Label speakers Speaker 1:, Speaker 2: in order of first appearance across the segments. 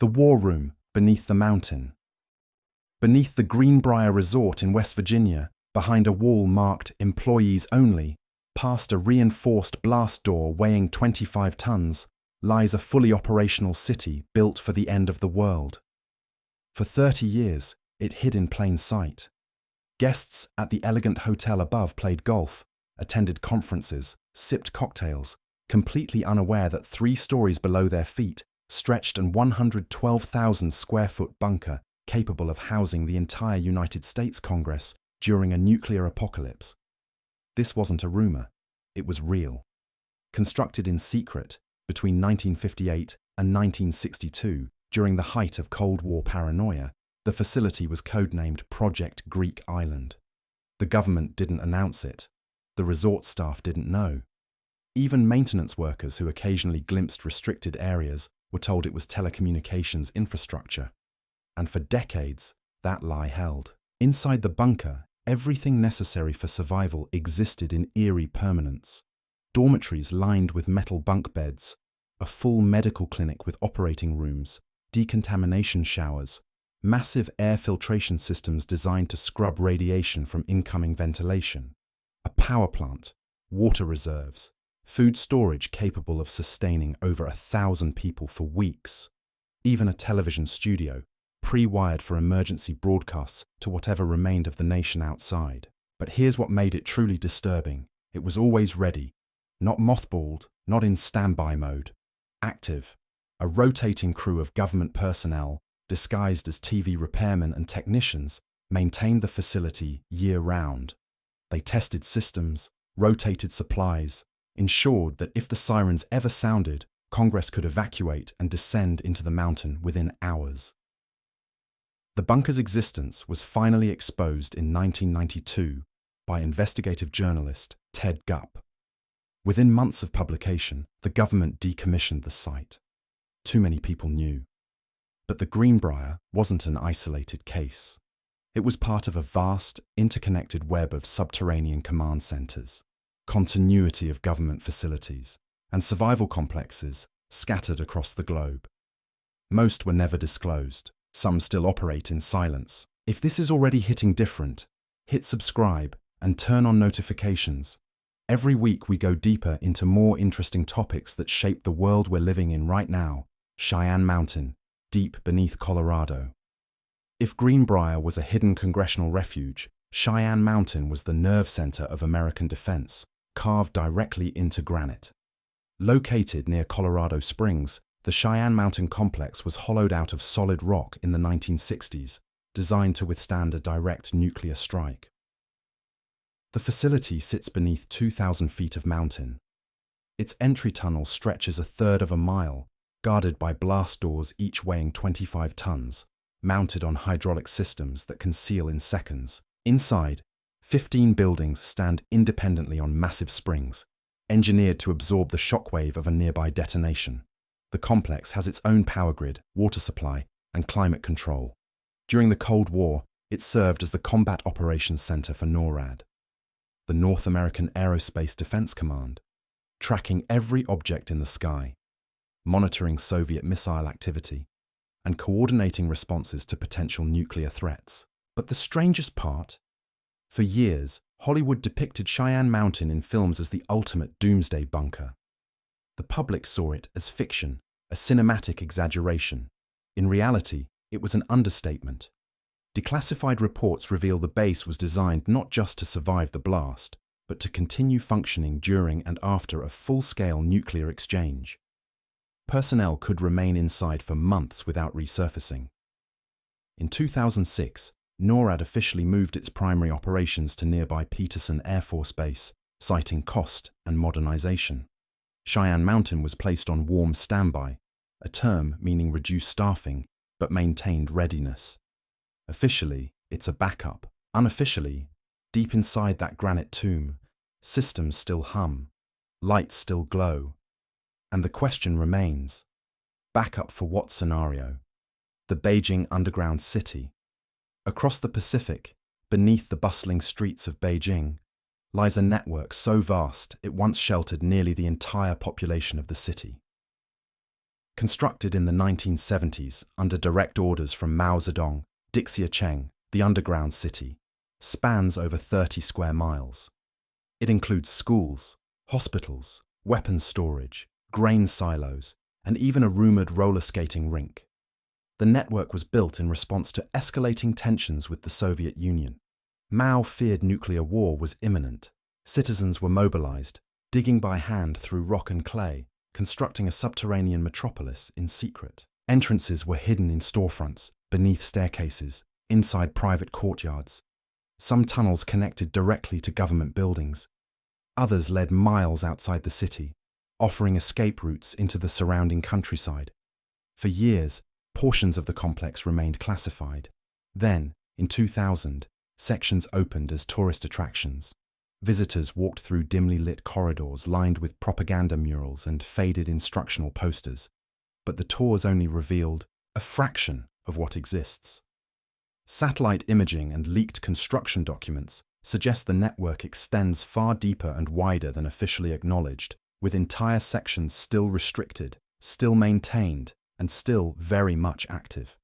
Speaker 1: The War Room beneath the mountain. Beneath the Greenbrier Resort in West Virginia, behind a wall marked Employees Only, past a reinforced blast door weighing 25 tons, lies a fully operational city built for the end of the world. For 30 years, it hid in plain sight. Guests at the elegant hotel above played golf, attended conferences, sipped cocktails, completely unaware that 3 stories below their feet stretched an 112,000 square foot bunker capable of housing the entire United States Congress during a nuclear apocalypse. This wasn't a rumor, it was real. Constructed in secret between 1958 and 1962, during the height of Cold War paranoia, the facility was codenamed Project Greek Island. The government didn't announce it. The resort staff didn't know. Even maintenance workers who occasionally glimpsed restricted areas were told it was telecommunications infrastructure. And for decades, that lie held. Inside the bunker, everything necessary for survival existed in eerie permanence. Dormitories lined with metal bunk beds, a full medical clinic with operating rooms, decontamination showers, massive air filtration systems designed to scrub radiation from incoming ventilation, a power plant, water reserves, food storage capable of sustaining over 1,000 people for weeks, even a television studio, pre-wired for emergency broadcasts to whatever remained of the nation outside. But here's what made it truly disturbing. It was always ready, not mothballed, not in standby mode. Active, a rotating crew of government personnel, disguised as TV repairmen and technicians, maintained the facility year-round. They tested systems, rotated supplies, ensured that if the sirens ever sounded, Congress could evacuate and descend into the mountain within hours. The bunker's existence was finally exposed in 1992 by investigative journalist Ted Gupp. Within months of publication, the government decommissioned the site. Too many people knew. But the Greenbrier wasn't an isolated case. It was part of a vast, interconnected web of subterranean command centers, continuity of government facilities, and survival complexes scattered across the globe. Most were never disclosed. Some still operate in silence. If this is already hitting different, hit subscribe and turn on notifications. Every week we go deeper into more interesting topics that shape the world we're living in right now. Cheyenne Mountain, deep beneath Colorado. If Greenbrier was a hidden congressional refuge, Cheyenne Mountain was the nerve center of American defense, carved directly into granite. Located near Colorado Springs, the Cheyenne Mountain complex was hollowed out of solid rock in the 1960s, designed to withstand a direct nuclear strike. The facility sits beneath 2,000 feet of mountain. Its entry tunnel stretches 1/3 of a mile, guarded by blast doors each weighing 25 tons, mounted on hydraulic systems that can seal in seconds. Inside, 15 buildings stand independently on massive springs, engineered to absorb the shockwave of a nearby detonation. The complex has its own power grid, water supply, and climate control. During the Cold War, it served as the Combat Operations Center for NORAD, the North American Aerospace Defense Command, tracking every object in the sky, monitoring Soviet missile activity, and coordinating responses to potential nuclear threats. But the strangest part? For years, Hollywood depicted Cheyenne Mountain in films as the ultimate doomsday bunker. The public saw it as fiction, a cinematic exaggeration. In reality, it was an understatement. Declassified reports reveal the base was designed not just to survive the blast, but to continue functioning during and after a full-scale nuclear exchange. Personnel could remain inside for months without resurfacing. In 2006, NORAD officially moved its primary operations to nearby Peterson Air Force Base, citing cost and modernization. Cheyenne Mountain was placed on warm standby, a term meaning reduced staffing, but maintained readiness. Officially, it's a backup. Unofficially, deep inside that granite tomb, systems still hum, lights still glow. And the question remains, backup for what scenario? The Beijing underground city. Across the Pacific, beneath the bustling streets of Beijing, lies a network so vast it once sheltered nearly the entire population of the city. Constructed in the 1970s under direct orders from Mao Zedong, Dixiacheng, the underground city, spans over 30 square miles. It includes schools, hospitals, weapons storage, grain silos, and even a rumored roller skating rink. The network was built in response to escalating tensions with the Soviet Union. Mao feared nuclear war was imminent. Citizens were mobilized, digging by hand through rock and clay, constructing a subterranean metropolis in secret. Entrances were hidden in storefronts, beneath staircases, inside private courtyards. Some tunnels connected directly to government buildings. Others led miles outside the city, offering escape routes into the surrounding countryside. For years, portions of the complex remained classified. Then, in 2000, sections opened as tourist attractions. Visitors walked through dimly lit corridors lined with propaganda murals and faded instructional posters, but the tours only revealed a fraction of what exists. Satellite imaging and leaked construction documents suggest the network extends far deeper and wider than officially acknowledged, with entire sections still restricted, still maintained, and still very much active.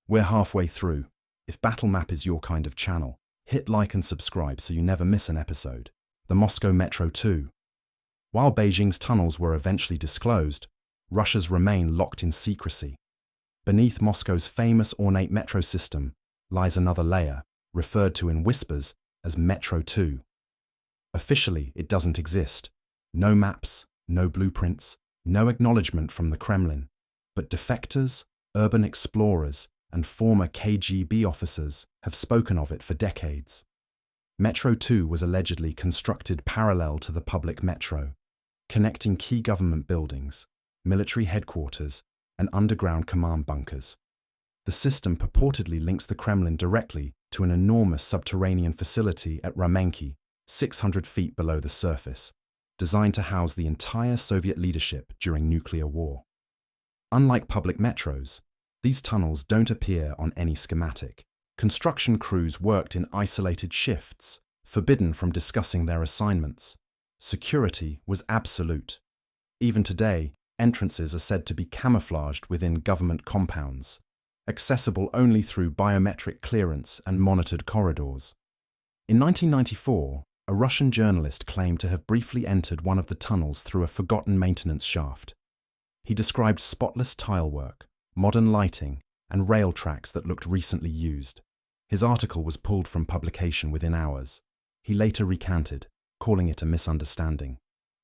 Speaker 1: We're halfway through. If Battlemap is your kind of channel, hit like and subscribe so you never miss an episode. The Moscow Metro 2. While Beijing's tunnels were eventually disclosed, Russia's remain locked in secrecy. Beneath Moscow's famous ornate metro system lies another layer, referred to in whispers as Metro 2. Officially, it doesn't exist. No maps, no blueprints, no acknowledgement from the Kremlin. But defectors, urban explorers, and former KGB officers have spoken of it for decades. Metro 2 was allegedly constructed parallel to the public metro, connecting key government buildings, military headquarters, and underground command bunkers. The system purportedly links the Kremlin directly to an enormous subterranean facility at Ramenki, 600 feet below the surface, designed to house the entire Soviet leadership during nuclear war. Unlike public metros, these tunnels don't appear on any schematic. Construction crews worked in isolated shifts, forbidden from discussing their assignments. Security was absolute. Even today, entrances are said to be camouflaged within government compounds, accessible only through biometric clearance and monitored corridors. In 1994, a Russian journalist claimed to have briefly entered one of the tunnels through a forgotten maintenance shaft. He described spotless tilework, modern lighting, and rail tracks that looked recently used. His article was pulled from publication within hours. He later recanted, calling it a misunderstanding.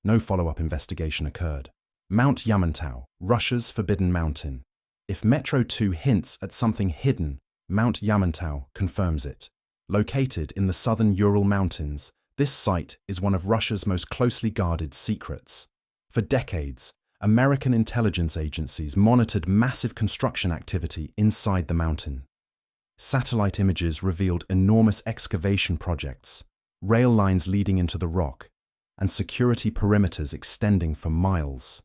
Speaker 1: No follow-up investigation occurred. Mount Yamantau, Russia's forbidden mountain. If Metro 2 hints at something hidden, Mount Yamantau confirms it. Located in the southern Ural Mountains, this site is one of Russia's most closely guarded secrets. For decades, American intelligence agencies monitored massive construction activity inside the mountain. Satellite images revealed enormous excavation projects, rail lines leading into the rock, and security perimeters extending for miles.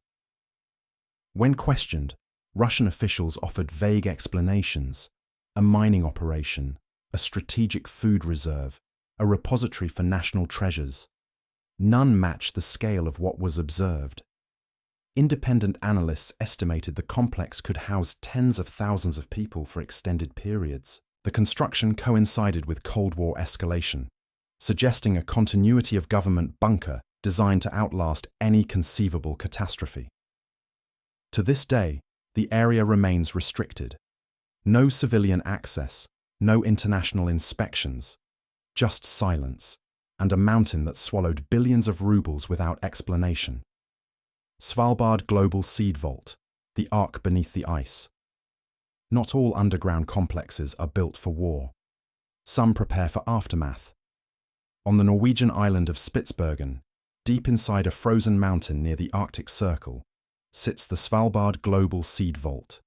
Speaker 1: When questioned, Russian officials offered vague explanations: a mining operation, a strategic food reserve, a repository for national treasures. None matched the scale of what was observed. Independent analysts estimated the complex could house tens of thousands of people for extended periods. The construction coincided with Cold War escalation, suggesting a continuity of government bunker designed to outlast any conceivable catastrophe. To this day, the area remains restricted. No civilian access, no international inspections, just silence, and a mountain that swallowed billions of rubles without explanation. Svalbard Global Seed Vault, the ark beneath the ice. Not all underground complexes are built for war. Some prepare for aftermath. On the Norwegian island of Spitsbergen, deep inside a frozen mountain near the Arctic Circle, sits the Svalbard Global Seed Vault.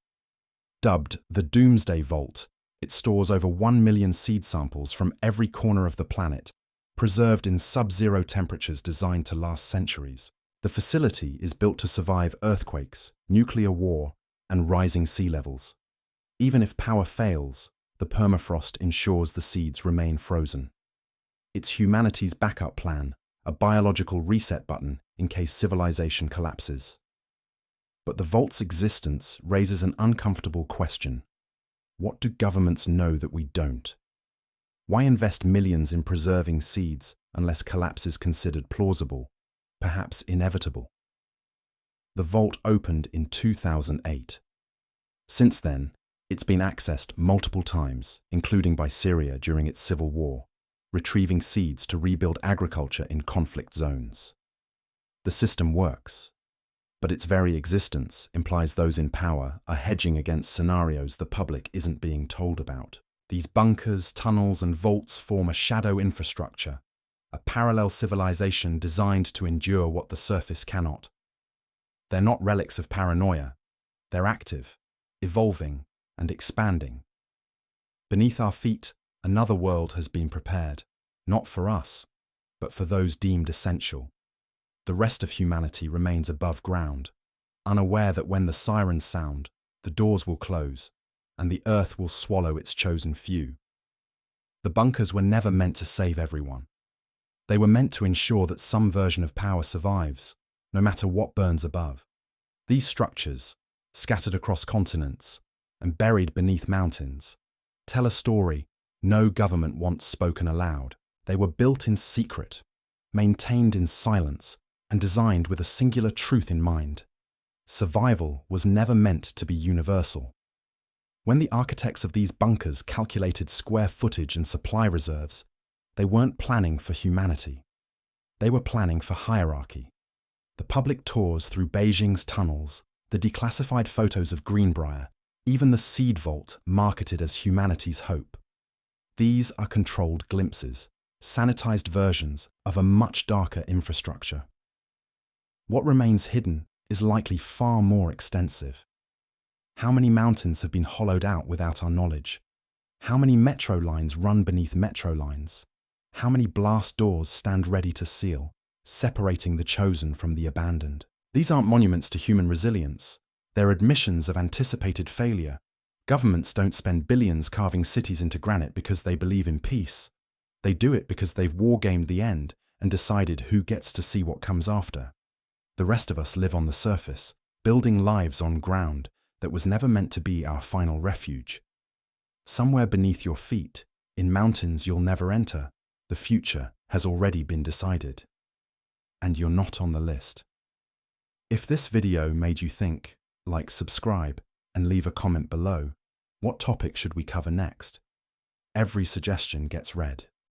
Speaker 1: Dubbed the Doomsday Vault, it stores over 1 million seed samples from every corner of the planet, preserved in sub-zero temperatures designed to last centuries. The facility is built to survive earthquakes, nuclear war, and rising sea levels. Even if power fails, the permafrost ensures the seeds remain frozen. It's humanity's backup plan, a biological reset button in case civilization collapses. But the vault's existence raises an uncomfortable question. What do governments know that we don't? Why invest millions in preserving seeds unless collapse is considered plausible, perhaps inevitable? The vault opened in 2008. Since then, it's been accessed multiple times, including by Syria during its civil war, retrieving seeds to rebuild agriculture in conflict zones. The system works, but its very existence implies those in power are hedging against scenarios the public isn't being told about. These bunkers, tunnels, and vaults form a shadow infrastructure, a parallel civilization designed to endure what the surface cannot. They're not relics of paranoia. They're active, evolving, and expanding. Beneath our feet, another world has been prepared, not for us, but for those deemed essential. The rest of humanity remains above ground, unaware that when the sirens sound, the doors will close, and the earth will swallow its chosen few. The bunkers were never meant to save everyone. They were meant to ensure that some version of power survives, no matter what burns above. These structures, scattered across continents and buried beneath mountains, tell a story no government once spoken aloud. They were built in secret, maintained in silence, and designed with a singular truth in mind. Survival was never meant to be universal. When the architects of these bunkers calculated square footage and supply reserves, they weren't planning for humanity. They were planning for hierarchy. The public tours through Beijing's tunnels, the declassified photos of Greenbrier, even the seed vault marketed as humanity's hope. These are controlled glimpses, sanitized versions of a much darker infrastructure. What remains hidden is likely far more extensive. How many mountains have been hollowed out without our knowledge? How many metro lines run beneath metro lines? How many blast doors stand ready to seal, separating the chosen from the abandoned? These aren't monuments to human resilience. They're admissions of anticipated failure. Governments don't spend billions carving cities into granite because they believe in peace. They do it because they've wargamed the end and decided who gets to see what comes after. The rest of us live on the surface, building lives on ground that was never meant to be our final refuge. Somewhere beneath your feet, in mountains you'll never enter, the future has already been decided. And you're not on the list. If this video made you think, like, subscribe, and leave a comment below. What topic should we cover next? Every suggestion gets read.